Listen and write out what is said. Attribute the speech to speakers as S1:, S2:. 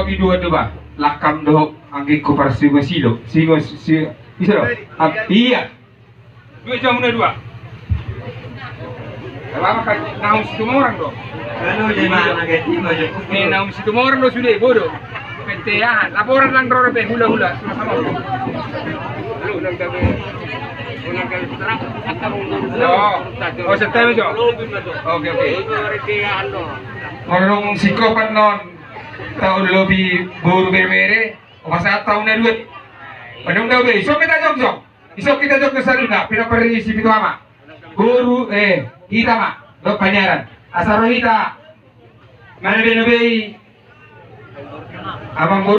S1: bagi dua ba lakam doh angge ko para sigo silo bisa do iya dua jam dua lama kan naung situ orang do
S2: Kalau jadi mana gitu aja.
S1: naung situ orang do sudah bodoh pentean laporan lang ro be hula sama lu lang gabe ulang kali sekarang oh setelah itu oke orang psikopat non tahu lebih buru bere masa tahun na duit padung daw be so kita jog iso kita jog ke saluna pina perisi itu ama guru kita ma do panyaran asaro kita mana be abang